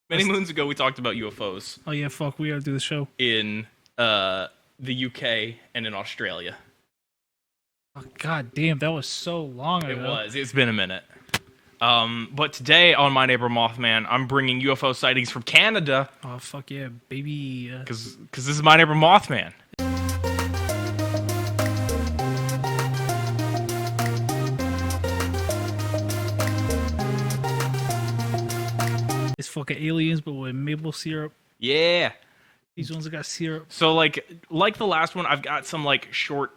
Many moons ago, we talked about UFOs Oh yeah, fuck. We gotta do the show. in the UK and in Australia. Oh, God damn, that was so long ago. It was. It's been a minute. But today on My Neighbor Mothman, I'm bringing UFO sightings from Canada Oh fuck yeah, baby. because this is My Neighbor Mothman. It's fucking aliens, but with maple syrup. Yeah. These ones that got syrup. So like the last one, I've got some like short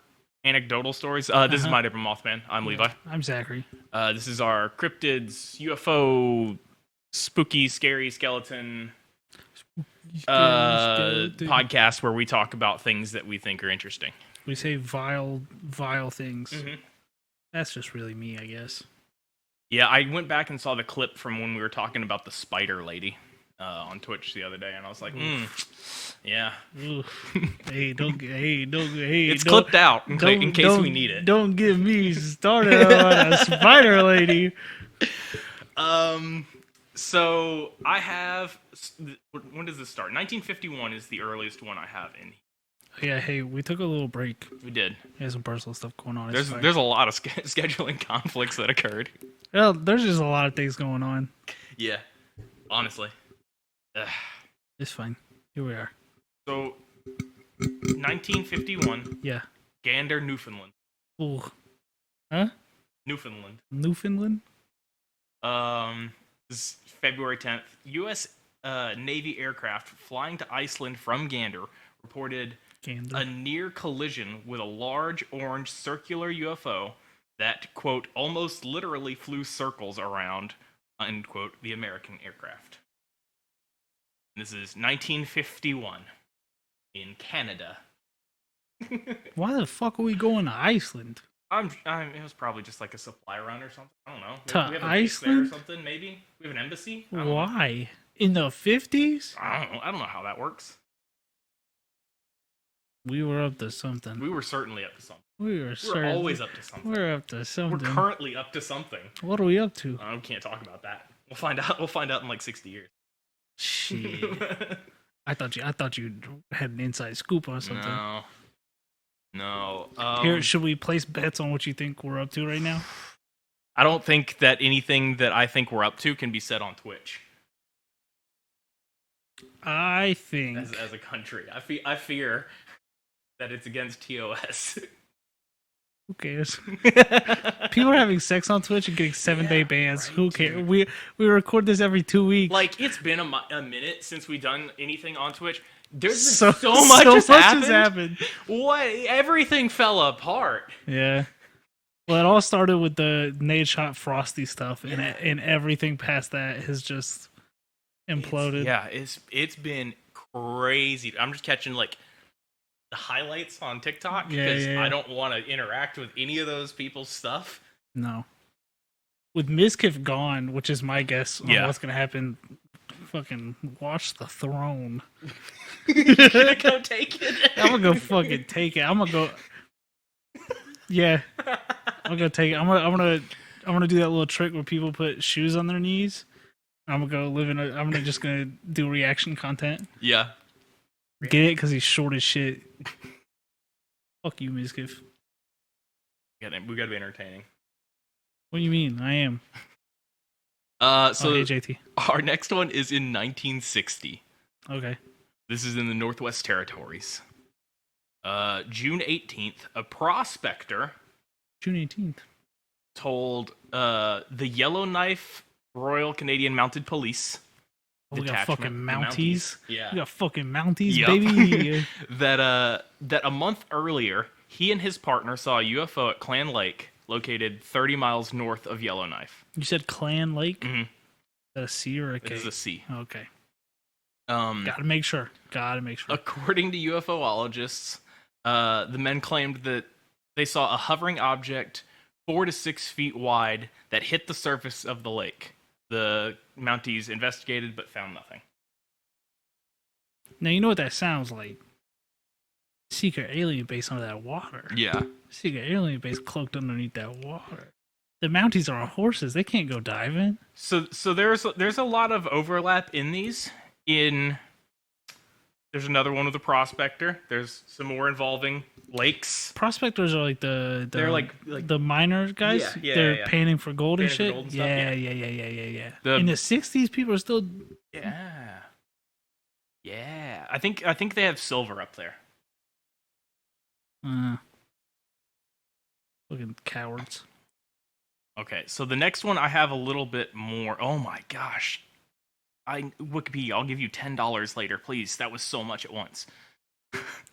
anecdotal stories. This is My Neighbor Mothman. I'm Levi. I'm Zachary. This is our cryptids, UFO, spooky, scary skeleton podcast where we talk about things that we think are interesting. We say vile things. Mm-hmm. That's just really me, I guess. Yeah, I went back and saw the clip from when we were talking about the spider lady on Twitch the other day, and I was like, yeah. It's clipped out in case we need it. Don't get me started on a spider lady. So I have. When does this start? 1951 is the earliest one I have in. Yeah, hey, we took a little break. We did. We had some personal stuff going on. There's a lot of scheduling conflicts that occurred. Well, there's just a lot of things going on. Yeah, honestly. Ugh. It's fine. Here we are. So, 1951. Yeah. Gander, Newfoundland. Ooh. Huh? Newfoundland. Newfoundland? This is February 10th. U.S. Navy aircraft flying to Iceland from Gander reported a near collision with a large orange circular UFO that, quote, almost literally flew circles around, end quote, the American aircraft. This is 1951 in Canada. Why the fuck are we going to Iceland? It was probably just like a supply run or something. I don't know. To we have a Iceland? base there or something, maybe? We have an embassy? Why? In the 50s? I don't know how that works. We were up to something. We were certainly up to something. We're always up to something. We're up to something. We're currently up to something. What are we up to? We can't talk about that. We'll find out. We'll find out in like 60 years. Shit. I thought you had an inside scoop on something. No. Here, should we place bets on what you think we're up to right now? I don't think that anything that I think we're up to can be said on Twitch. I think as a country, I fear that it's against TOS. Who cares? People are having sex on Twitch and getting 7-day bans. Right, who cares? Dude. We record this every 2 weeks. Like, it's been a minute since we've done anything on Twitch. There's so much has happened. What? Everything fell apart. Yeah. Well, it all started with the Nate Shot Frosty stuff, and everything past that has just imploded. It's been crazy. I'm just catching like the highlights on TikTok because I don't want to interact with any of those people's stuff. No. With Mizkif gone, which is my guess on what's going to happen, fucking watch the throne. You're gonna go take it? I'm gonna go fucking take it. I'm gonna go. Yeah, I'm gonna take it. I'm gonna do that little trick where people put shoes on their knees. I'm gonna go live in a. I'm just gonna do reaction content. Yeah. Get it? Because he's short as shit. Fuck you, Mizkif. We gotta be entertaining. What do you mean? I am. So hey, JT. Our next one is in 1960. Okay. This is in the Northwest Territories. June 18th, a prospector. June 18th. Told the Yellowknife Royal Canadian Mounted Police. We got fucking Mounties. Yeah. We got fucking Mounties, baby. that a month earlier, he and his partner saw a UFO at Clan Lake, located 30 miles north of Yellowknife. You said Clan Lake? Mm-hmm. Is that a C or a K? It is a C. Okay. Gotta make sure. According to UFOologists, the men claimed that they saw a hovering object 4 to 6 feet wide that hit the surface of the lake. The Mounties investigated but found nothing. Now, you know what that sounds like? Secret alien base under that water. Yeah. Secret alien base cloaked underneath that water. The Mounties are horses. They can't go diving. So there's a lot of overlap in these. There's another one with a prospector. There's some more involving lakes. Prospectors are like they're like the miner guys. They're painting for gold and shit. Gold and Yeah. In the 60s, people are still. Yeah. I think they have silver up there. Fucking cowards. Okay, so the next one I have a little bit more. Oh my gosh. Wikipedia, I'll give you $10 later, please. That was so much at once.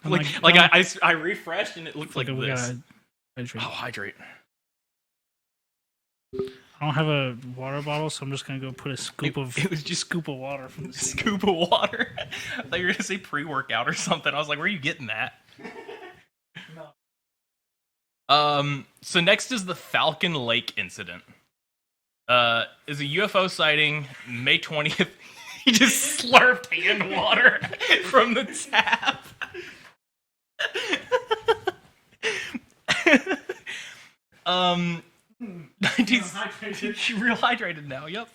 I refreshed and it looked like this. Hydrate. I don't have a water bottle, so I'm just gonna go put a scoop of water from the scoop of water. I thought you were gonna say pre-workout or something. I was like, where are you getting that? No. So next is the Falcon Lake incident. Is a UFO sighting May 20th. He just slurped hand water from the tap. Real hydrated now. Yep.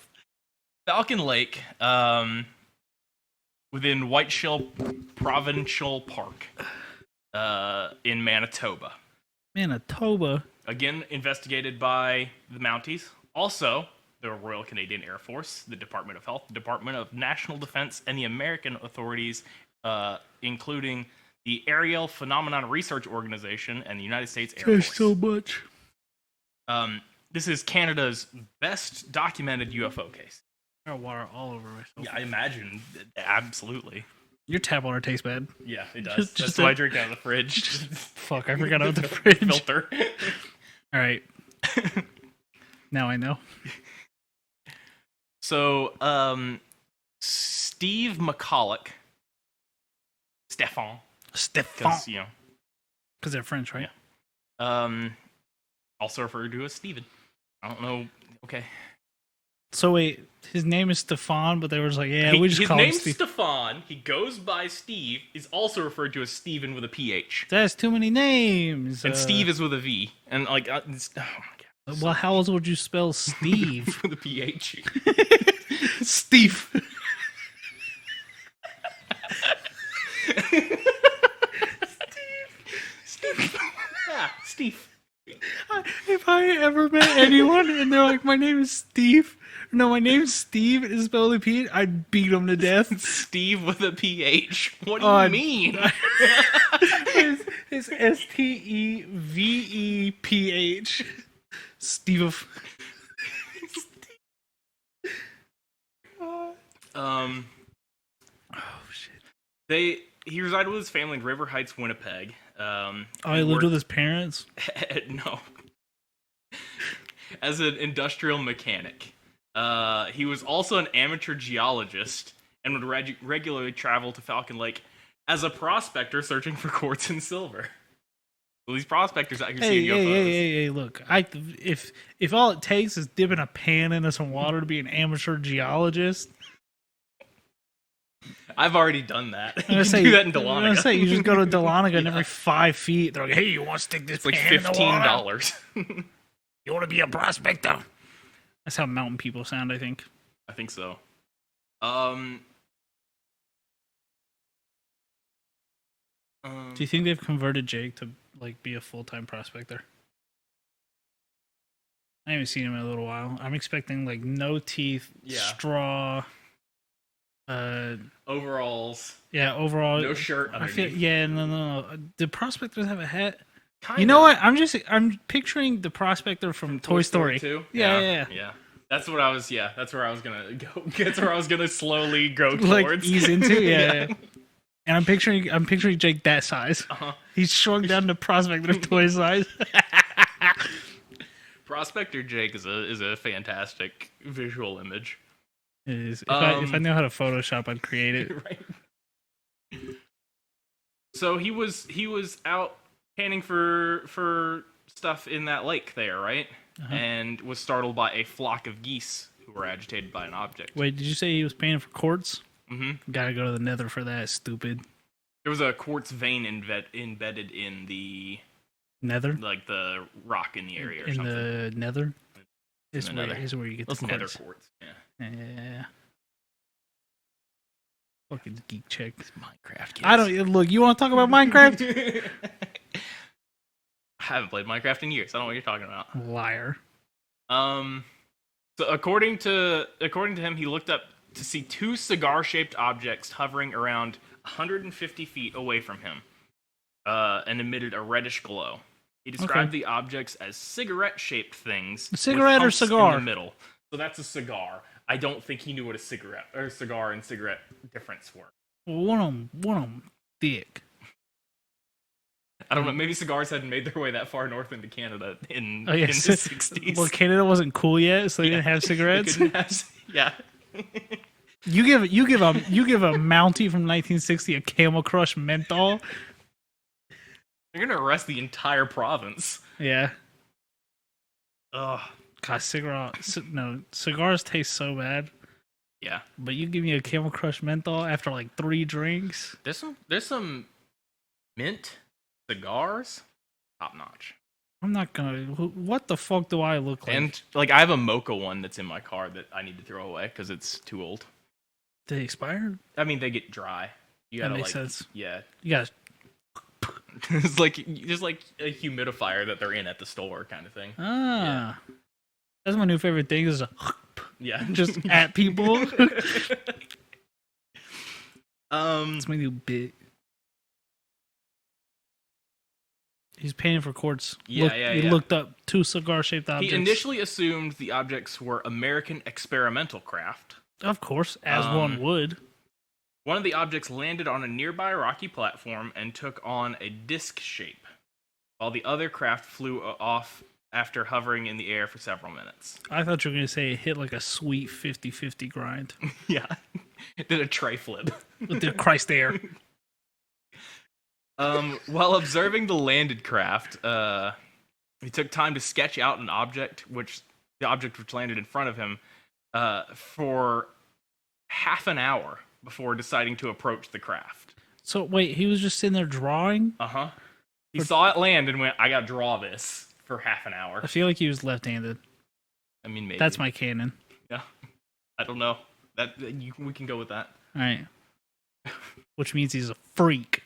Falcon Lake, within White Shell Provincial Park, in Manitoba. Manitoba. Again, investigated by the Mounties. Also, the Royal Canadian Air Force, the Department of Health, the Department of National Defense, and the American authorities, including the Aerial Phenomenon Research Organization and the United States Air Force. There's so much. This is Canada's best documented UFO case. I got water all over myself. Yeah, I imagine. Absolutely. Your tap water tastes bad. Yeah, it does. That's why I drink out of the fridge. Fuck, I forgot about the fridge. Filter. All right. Now I know. So, Steve McCulloch. Stefan. Because you know. Because they're French, right? Yeah. Also referred to as Steven. I don't know. Okay. So wait, his name is Stefan, but they were just like, we just call him Steve. His name's Stefan. He goes by Steve. He's also referred to as Steven with a PH. That's too many names. And Steve is with a V. And like, oh my god. Well, how else would you spell Steve? With a PH. Steve. Steve. Yeah, Steve. If I ever met anyone and they're like, my name is Steve. No, my name's Steve. It's spelled with a P. I'd beat them to death. Steve with a PH. What do you mean? It's STEVEPH. Steve. Oh shit. He resided with his family in River Heights, Winnipeg. He lived with his parents? No. As an industrial mechanic. He was also an amateur geologist and would regularly travel to Falcon Lake as a prospector searching for quartz and silver. Well, these prospectors out here seeing UFOs. Hey, look. If all it takes is dipping a pan into some water to be an amateur geologist... I've already done that. You can do that in Dahlonega. You just go to Dahlonega and every 5 feet, they're like, hey, you want to stick this pan in the water? $15. You want to be a prospector? That's how mountain people sound, I think. I think so. Do you think they've converted Jake to like be a full-time prospector? I haven't seen him in a little while. I'm expecting like no teeth, straw, overalls. Yeah, overall. No shirt underneath. No. Do prospectors have a hat? Kinda. You know what? I'm picturing the prospector from Toy Story 2. Yeah. That's what I was. Yeah, that's where I was gonna go. That's where I was gonna slowly go towards. Like ease into. Yeah. And I'm picturing Jake that size. He's shrunk down to prospector toy size. Prospector Jake is a fantastic visual image. It is. If I know how to Photoshop, I'd create it. Right. So he was out panning for stuff in that lake there, right? And was startled by a flock of geese who were agitated by an object. Wait, did you say he was panning for quartz? Mm-hmm. Gotta go to the Nether for that, stupid. There was a quartz vein embedded in the Nether, like the rock in the area or in something. The Nether. It's where you get those the nether quartz. quartz. Yeah. Fucking geek check. It's Minecraft. Kids. I don't look. You want to talk about Minecraft? I haven't played Minecraft in years. I don't know what you're talking about. Liar. So according to him, he looked up to see two cigar-shaped objects hovering around 150 feet away from him, and emitted a reddish glow. He described the objects as cigarette-shaped things. Cigarette or cigar? In the middle. So that's a cigar. I don't think he knew what a cigar and cigarette difference were. Well, one of them thick. I don't know. Maybe cigars hadn't made their way that far north into Canada in the 60s. Well, Canada wasn't cool yet, so they didn't have cigarettes. Yeah. You give a Mountie from 1960 a Camel Crush menthol. You're gonna arrest the entire province. Yeah. Ugh. God, cigars taste so bad. Yeah. But you give me a Camel Crush menthol after like 3 drinks. There's some mint cigars, top notch. I'm not gonna. What the fuck do I look like? And like I have a mocha one that's in my car that I need to throw away because it's too old. They expired? I mean, they get dry. You gotta that makes sense. Yeah. You guys. It's like just like a humidifier that they're in at the store, kind of thing. Ah. Yeah. That's my new favorite thing. Is just at people. It's my new bit. He's paying for quartz. He looked up 2 cigar-shaped objects. He initially assumed the objects were American experimental craft. Of course, as one would. One of the objects landed on a nearby rocky platform and took on a disc shape, while the other craft flew off after hovering in the air for several minutes. I thought you were going to say it hit like a sweet 50-50 grind. Yeah. It did a tray flip. With the Christ air. While observing the landed craft, he took time to sketch out the object which landed in front of him, for half an hour before deciding to approach the craft. So wait, he was just sitting there drawing? Uh-huh. He saw it land and went, I gotta draw this for half an hour. I feel like he was left-handed. I mean, maybe. That's my canon. Yeah. I don't know. We can go with that. All right. Which means he's a freak.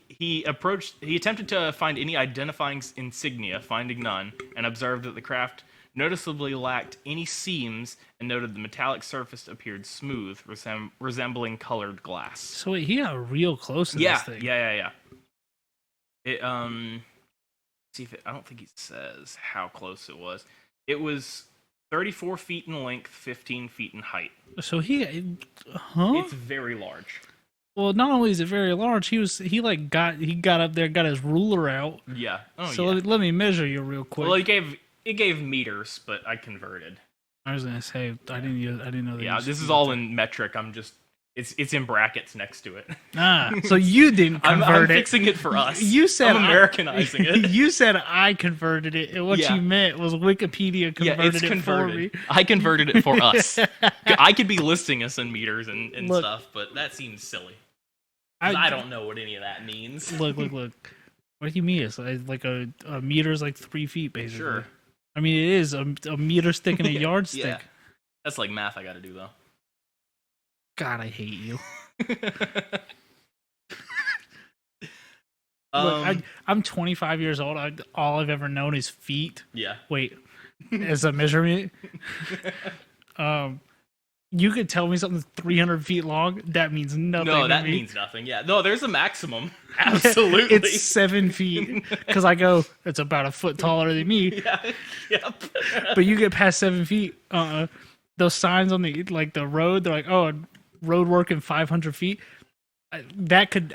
He attempted to find any identifying insignia, finding none, and observed that the craft noticeably lacked any seams, and noted the metallic surface appeared smooth, resembling colored glass. So wait, he got real close to this thing. Yeah. It see if I don't think he says how close it was. It was 34 feet in length, 15 feet in height. So it's very large. Well, not only is it very large, he got up there, got his ruler out. Yeah. Let me measure you real quick. Well, it gave meters, but I converted. I was gonna say I didn't know that. Yeah, this is all in metric. It's in brackets next to it. So you didn't convert I'm it. fixing it for us. You said I'm Americanizing it. You said I converted it, and what you meant was Wikipedia converted it for me. I converted it for us. I could be listing us in meters and stuff, but that seems silly. I don't know what any of that means. Look. What do you mean? It's like a meter is like 3 feet, basically. Sure. I mean, it is a meter stick and a yardstick. Yeah. That's like math I got to do, though. God, I hate you. Look, I'm 25 years old. All I've ever known is feet. Yeah. Wait, as a measurement. You could tell me something's 300 feet long. That means nothing. No, that means nothing. Yeah. No, there's a maximum. Absolutely. It's 7 feet. Because I go, it's about a foot taller than me. Yeah. Yep. But you get past 7 feet. Those signs on the road, they're like, oh, road work in 500 feet. I could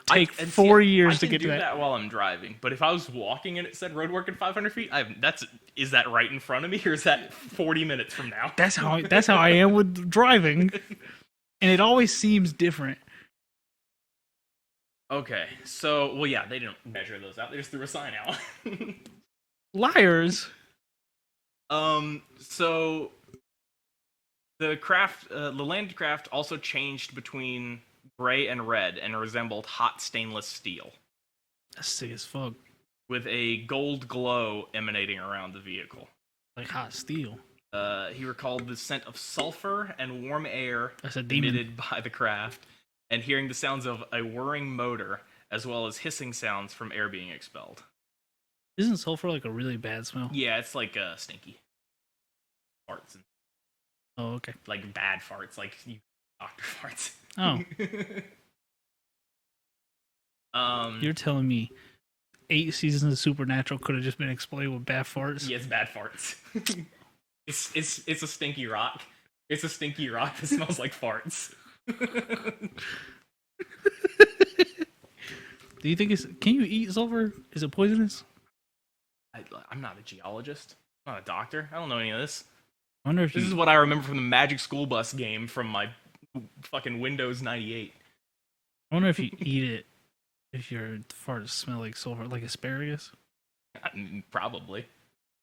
take 4 years to get to that. I can do that while I'm driving, but if I was walking and it said road work in 500 feet, is that right in front of me, or is that 40 minutes from now? That's how I am with driving, and it always seems different. Okay, so they didn't measure those out; they just threw a sign out. Liars. So the landed craft also changed between gray and red and resembled hot stainless steel. That's sick as fuck. with a gold glow emanating around the vehicle. Like hot steel. He recalled the scent of sulfur and warm air Demon. emitted by the craft, and hearing the sounds of a whirring motor, as well as hissing sounds from air being expelled. Isn't sulfur like a really bad smell? Yeah, it's like stinky farts. Oh, okay. Like bad farts, like doctor farts. Oh. You're telling me 8 seasons of Supernatural could have just been explained with bad farts? Yeah, it's bad farts. It's a stinky rock. It's a stinky rock that smells like farts. Do you think can you eat sulfur? Is it poisonous? I'm not a geologist. I'm not a doctor. I don't know any of this. I wonder if this is what I remember from the Magic School Bus game from my fucking Windows 98. I wonder if you eat it, if your farts smell like sulfur, like asparagus. Probably.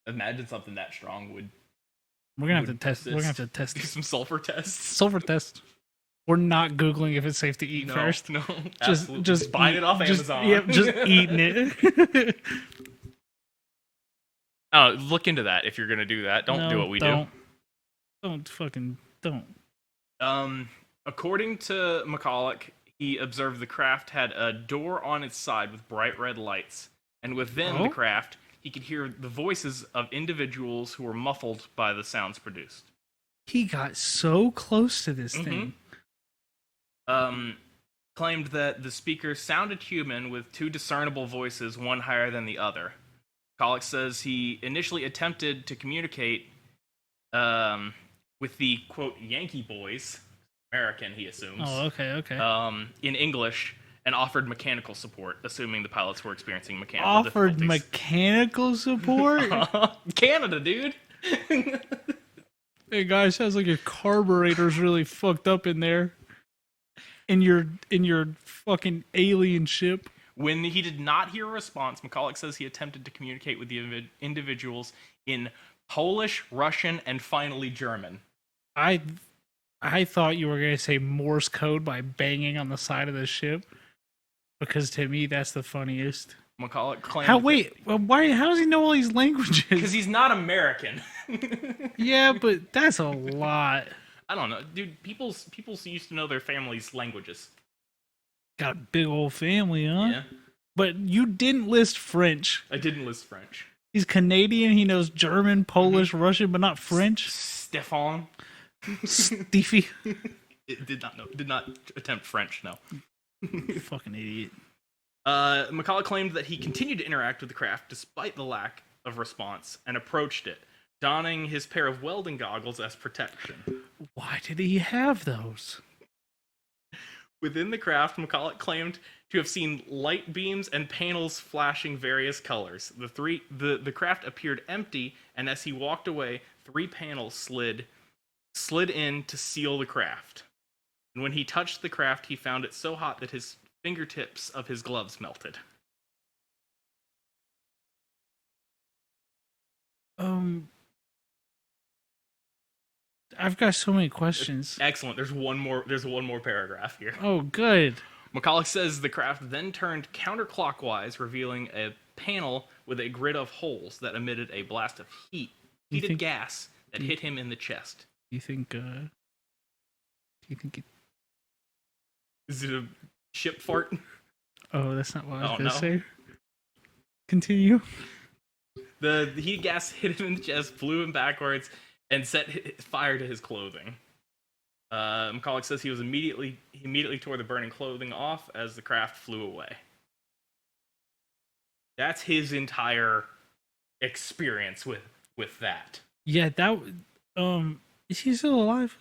Imagine something that strong would. We're gonna have to test. We're gonna have to test. Do some sulfur tests. Sulfur test. We're not googling if it's safe to eat first. No, just buying it off Amazon. Yep, just eating it. Oh, look into that if you're gonna do that. Don't do what we do. Don't fucking don't. According to McCulloch, he observed the craft had a door on its side with bright red lights, and within the craft, he could hear the voices of individuals who were muffled by the sounds produced. He got so close to this thing. Claimed that the speakers sounded human with 2 discernible voices, one higher than the other. McCulloch says he initially attempted to communicate with the, quote, Yankee boys, American, he assumes. Oh, okay. In English, and offered mechanical support, assuming the pilots were experiencing mechanical difficulties. Offered mechanical support? Canada, dude! Hey, guys, sounds like your carburetor's really fucked up in there. In your fucking alien ship. When he did not hear a response, McCulloch says he attempted to communicate with the individuals in Polish, Russian, and finally German. I thought you were going to say Morse code by banging on the side of the ship, because to me that's the funniest. McCulloch claimed. How does he know all these languages? Because he's not American. Yeah, but that's a lot. I don't know, dude. People used to know their family's languages. Got a big old family, huh? Yeah. But you didn't list French. I didn't list French. He's Canadian. He knows German, Polish, Russian, but not French. Stefan. Steffi. It did not attempt French. No. Fucking idiot. McCulloch claimed that he continued to interact with the craft despite the lack of response and approached it, donning his pair of welding goggles as protection. Why did he have those? Within the craft, McCulloch claimed to have seen light beams and panels flashing various colors. The craft appeared empty, and as he walked away, 3 panels slid in to seal the craft. And when he touched the craft, he found it so hot that his fingertips of his gloves melted. I've got so many questions. Excellent. There's one more paragraph here. Oh, good. McCulloch says the craft then turned counterclockwise, revealing a panel with a grid of holes that emitted a blast of heated gas that hit him in the chest. Do you think Is it a ship fart? Oh, that's not what I was going to say. Continue. The heat gas hit him in the chest, flew him backwards, and set fire to his clothing. McCulloch says he immediately tore the burning clothing off as the craft flew away. That's his entire experience with that. Yeah, that. Is he still alive?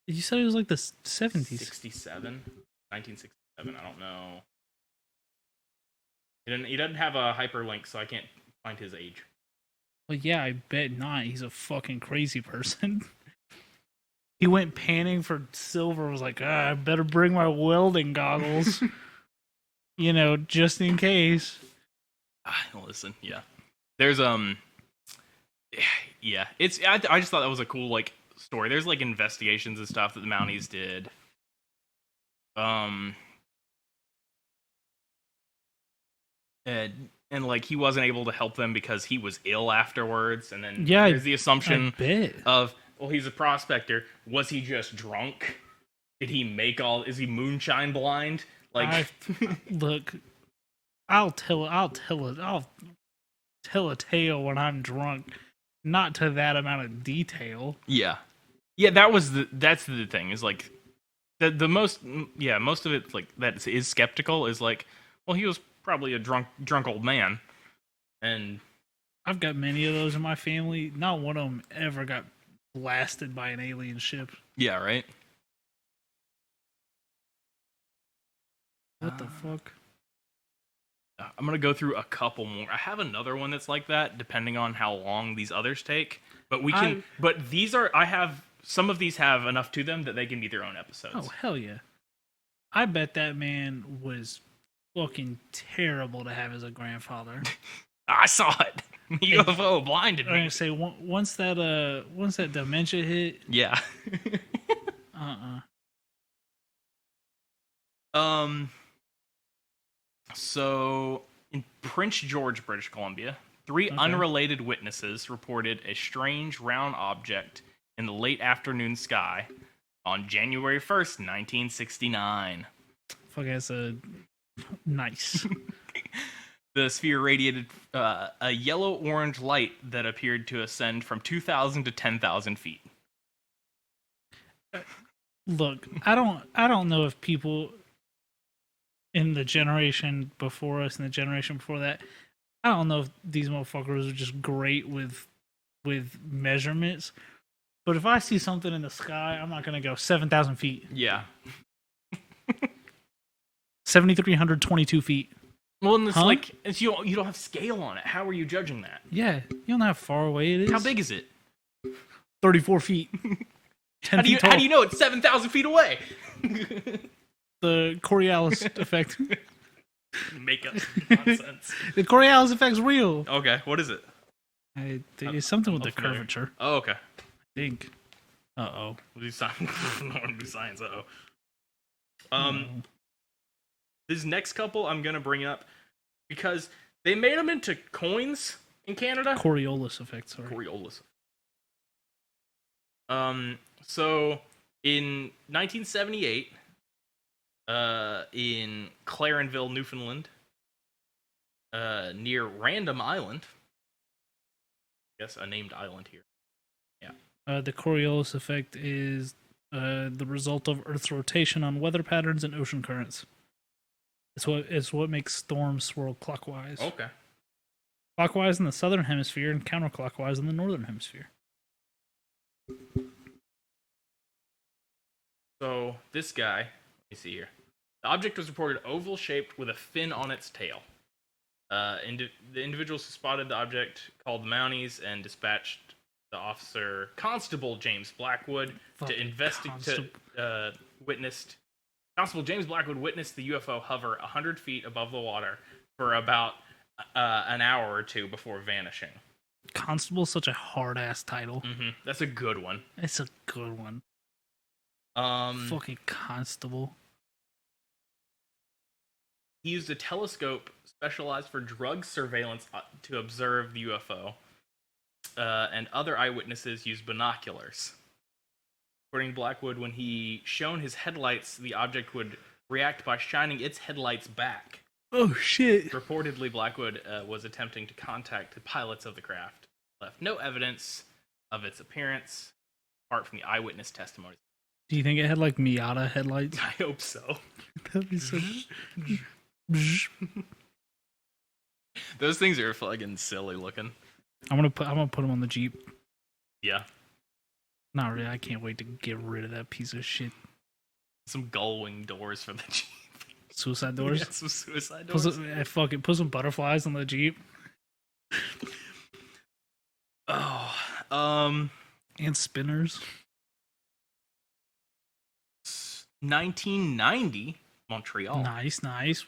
You said it was like the 70s. 1967. I don't know. He doesn't have a hyperlink, so I can't find his age. Well, yeah, I bet not. He's a fucking crazy person. He went panning for silver. Was like, I better bring my welding goggles. Just in case. Listen, yeah. There's yeah. I just thought that was a cool story. There's investigations and stuff that the Mounties did. and like he wasn't able to help them because he was ill afterwards. And then Yeah, there's the assumption I bet. of, well, he's a prospector. Was he just drunk? Did he make all? Is he moonshine blind? Like, Look, I'll tell a tale when I'm drunk, not to that amount of detail. yeah, that's the thing is like the most most of it like that is skeptical is like, well, he was probably a drunk old man, and I've got many of those in my family. Not one of them ever got blasted by an alien ship. yeah, right. What the fuck? I'm gonna go through a couple more. I have another one that's like that, depending on how long these others take. But we can. But these are. I have some of these have enough to them that they can be their own episodes. Oh hell yeah! I bet that man was fucking terrible to have as a grandfather. I saw it. UFO blinded I'm me. gonna say once that dementia hit. Yeah. uh-uh. So, in Prince George, British Columbia, 3 unrelated witnesses reported a strange round object in the late afternoon sky on January 1st, 1969. Fuck, that's nice. The sphere radiated a yellow-orange light that appeared to ascend from 2,000 to 10,000 feet. Look, I don't know if people in the generation before us and the generation before that, I don't know if these motherfuckers are just great with measurements. But if I see something in the sky, I'm not gonna go 7,000 feet. Yeah. 7,322 feet. Well, and it's like you don't have scale on it. How are you judging that? Yeah, you don't know how far away it is. How big is it? 34 feet. 10 How do feet tall. you know it's 7,000 feet away? The Coriolis effect. Make up nonsense. The Coriolis effect's real. Okay, what is it? It's something with the familiar. curvature. Oh, okay. I think. Uh-oh. We'll do science. Do science. This next couple I'm gonna bring up because they made them into coins in Canada. Coriolis effect. Sorry. Coriolis. So in 1978, in Clarenville, Newfoundland, near Random Island. I guess a named island here. Yeah. The Coriolis effect is the result of Earth's rotation on weather patterns and ocean currents. It's what makes storms swirl clockwise. Okay. Clockwise in the southern hemisphere and counterclockwise in the northern hemisphere. So this guy, let me see here. The object was reported oval-shaped with a fin on its tail. The individuals who spotted the object called the Mounties and dispatched the officer Constable James Blackwood to investigate. Constable James Blackwood witnessed the UFO hover 100 feet above the water for about an hour or two before vanishing. Constable's such a hard-ass title. Mm-hmm. That's a good one. It's a good one. Fucking Constable. He used a telescope specialized for drug surveillance to observe the UFO, and other eyewitnesses used binoculars. According to Blackwood, when he shone his headlights, the object would react by shining its headlights back. Oh, shit. Reportedly, Blackwood was attempting to contact the pilots of the craft. Left no evidence of its appearance, apart from the eyewitness testimony. Do you think it had, like, Miata headlights? I hope so. That'd be so... Those things are fucking silly looking. I'm gonna put them on the Jeep. Yeah. Not really. I can't wait to get rid of that piece of shit. Some gull wing doors for the Jeep. Suicide doors? Yeah, some suicide doors. Put some butterflies on the Jeep. And spinners. 1990, Montreal. Nice.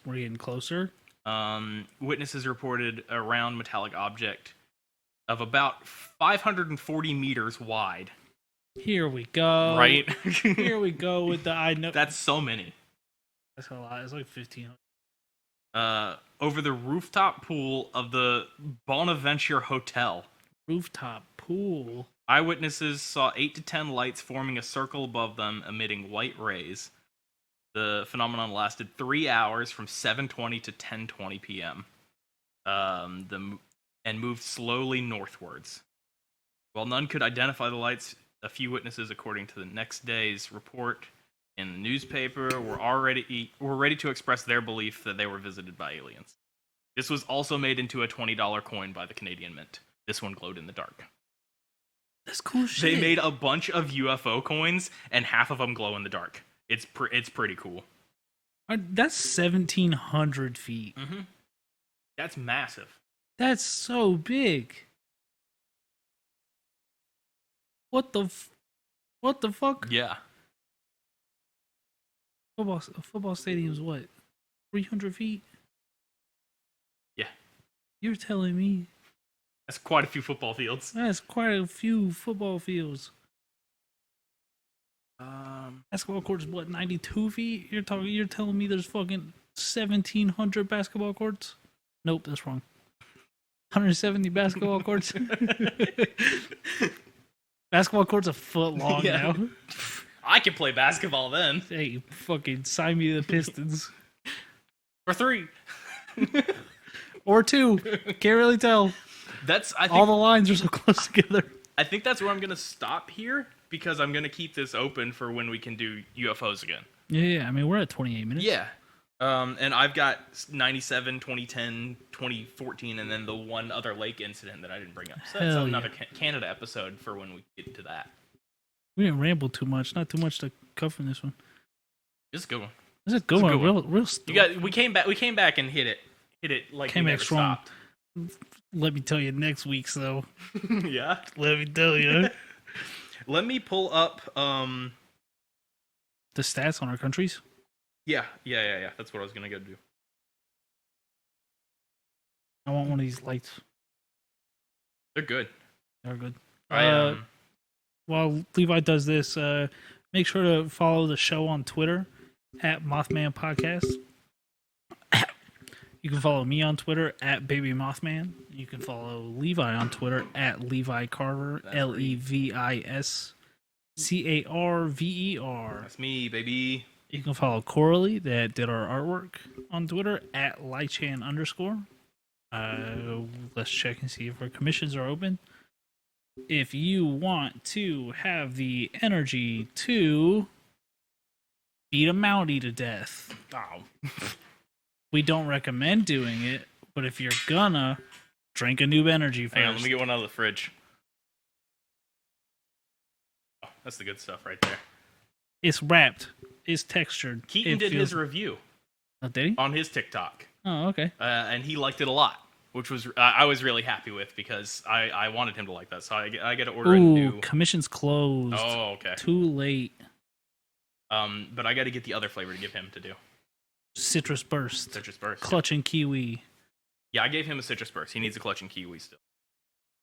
We're getting closer. Witnesses reported a round metallic object of about 540 meters wide. Here we go. Right? Here we go with the I know. That's so many. That's a lot. It's like 1,500. over the rooftop pool of the Bonaventure Hotel. Rooftop pool. Eyewitnesses saw 8 to 10 lights forming a circle above them, emitting white rays. The phenomenon lasted 3 hours from 7:20 to 10:20 p.m. And moved slowly northwards. While none could identify the lights, a few witnesses, according to the next day's report in the newspaper, were ready to express their belief that they were visited by aliens. This was also made into a $20 coin by the Canadian Mint. This one glowed in the dark. That's cool shit. They made a bunch of UFO coins, and half of them glow in the dark. It's pretty cool. That's 1,700 feet. Mm-hmm. That's massive. That's so big. What the fuck? Yeah. Football stadium's what? 300 feet? Yeah. You're telling me? That's quite a few football fields. That's quite a few football fields. Basketball courts, what, 92 feet? You're telling me there's fucking 1,700 basketball courts? Nope, that's wrong. 170 basketball courts. Basketball court's a foot long now. I can play basketball then. Hey, fucking sign me the Pistons. For 3. Or 2. Can't really tell. I think all the lines are so close together. I think that's where I'm going to stop here, because I'm going to keep this open for when we can do UFOs again. Yeah, I mean, we're at 28 minutes. Yeah. And I've got 97, 2010, 2014, and then the one other lake incident that I didn't bring up. So that's another Canada episode for when we get to that. We didn't ramble too much. Not too much to cover in this one. This is a good one. This is a good one. Real. We came back and hit it like we never stopped. Let me tell you next week's though. Yeah. Let me tell you. Let me pull up the stats on our countries. Yeah. That's what I was gonna go do. I want one of these lights. They're good. They're good. While Levi does this, make sure to follow the show on Twitter at Mothman Podcast. You can follow me on Twitter at Baby Mothman. You can follow Levi on Twitter at Levi Carver, LeviScarver. That's me, baby. You can follow Coralie that did our artwork on Twitter at Lychan_. Let's check and see if our commissions are open. If you want to have the energy to beat a Mountie to death, we don't recommend doing it, but if you're gonna, drink a Noob Energy first. Hang on, let me get one out of the fridge. Oh, that's the good stuff right there. It's wrapped. It's textured. Keaton did his review. Oh, did he? On his TikTok. Oh, okay. And he liked it a lot, which was I was really happy with, because I wanted him to like that. So I got to order a new. Commission's closed. Oh, okay. Too late. But I got to get the other flavor to give him to do. Citrus Burst. Clutch and Kiwi. Yeah, I gave him a Citrus Burst. He needs a Clutch and Kiwi still.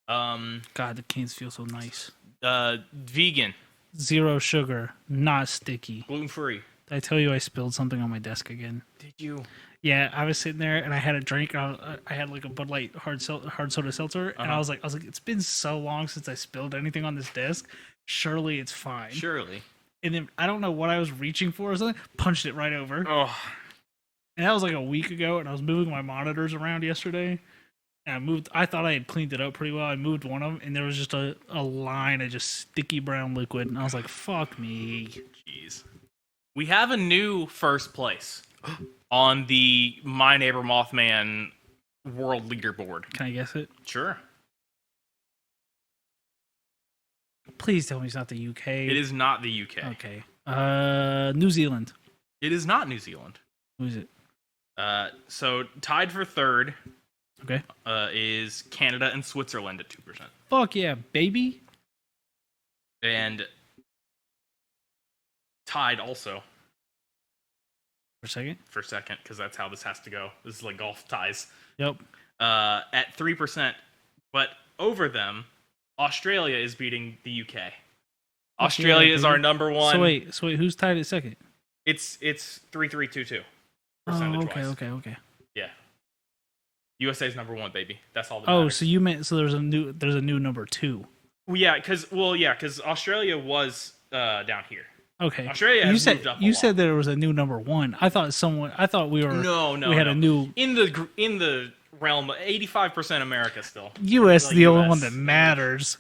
God, the cans feel so nice. Vegan. 0 sugar. Not sticky. Gluten-free. Did I tell you I spilled something on my desk again? Did you? Yeah, I was sitting there and I had a drink. I had like a Bud Light hard soda seltzer, and I was like, it's been so long since I spilled anything on this desk. Surely it's fine. Surely. And then I don't know what I was reaching for or something. Punched it right over. Oh. And that was like a week ago, and I was moving my monitors around yesterday. And I thought I had cleaned it up pretty well. I moved one of them, and there was just a line of just sticky brown liquid. And I was like, fuck me. Jeez. We have a new first place on the My Neighbor Mothman World Leaderboard. Can I guess it? Sure. Please tell me it's not the UK. It is not the UK. Okay. New Zealand. It is not New Zealand. Who is it? So tied for third. Okay. Is Canada and Switzerland at 2%. Fuck yeah, baby. And tied also. For second, because that's how this has to go. This is like golf ties. Yep. At 3%. But over them, Australia is beating the UK. Australia is our number one. So wait, who's tied at second? It's 3-3-2-2. Oh, okay. Yeah. USA's number 1, baby. That's all that Oh, matters. so you meant there's a new number 2. Well, yeah, because Australia was down here. Okay. Australia has moved up a you lot. said there was a new number 1. I thought we were No, we had a new in the realm 85% America still. US, Like the only US. one that matters.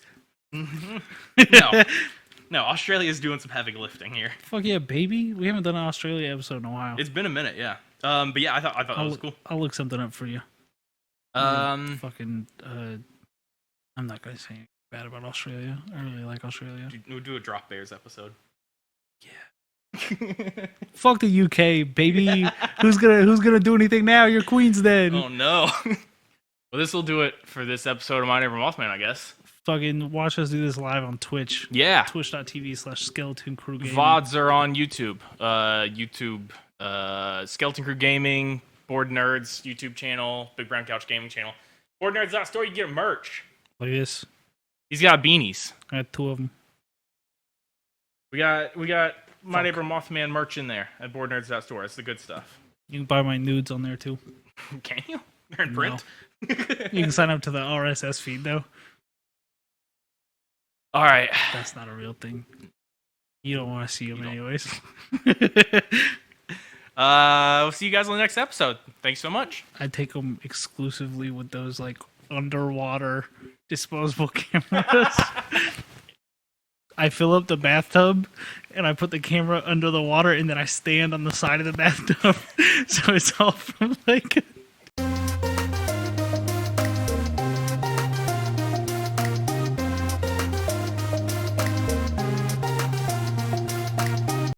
No, Australia is doing some heavy lifting here. Fuck yeah, baby. We haven't done an Australia episode in a while. It's been a minute, yeah. But yeah, I thought that was cool. I'll look something up for you. Fucking I'm not gonna say anything bad about Australia. I really like Australia. We'll do a Drop Bears episode. Yeah. Fuck the UK, baby. Who's gonna do anything now? Your queen's dead. Oh no. Well, this will do it for this episode of My Neighbor Mothman, I guess. Fucking watch us do this live on Twitch. Yeah. Twitch.tv/Skeleton Crew Gaming. VODs are on YouTube. Skeleton Crew Gaming, Board Nerds YouTube channel, Big Brown Couch Gaming channel. Board Nerds Store, you get merch. Look at this. He's got beanies. I got 2 of them. We got My Neighbor Mothman merch in there at Board Nerds Store. It's the good stuff. You can buy my nudes on there too. Can you? They're in print. No. You can sign up to the RSS feed though. All right. That's not a real thing. You don't want to see them anyways. We'll see you guys on the next episode. Thanks so much. I take them exclusively with those like underwater disposable cameras. I fill up the bathtub and I put the camera under the water and then I stand on the side of the bathtub so it's all from like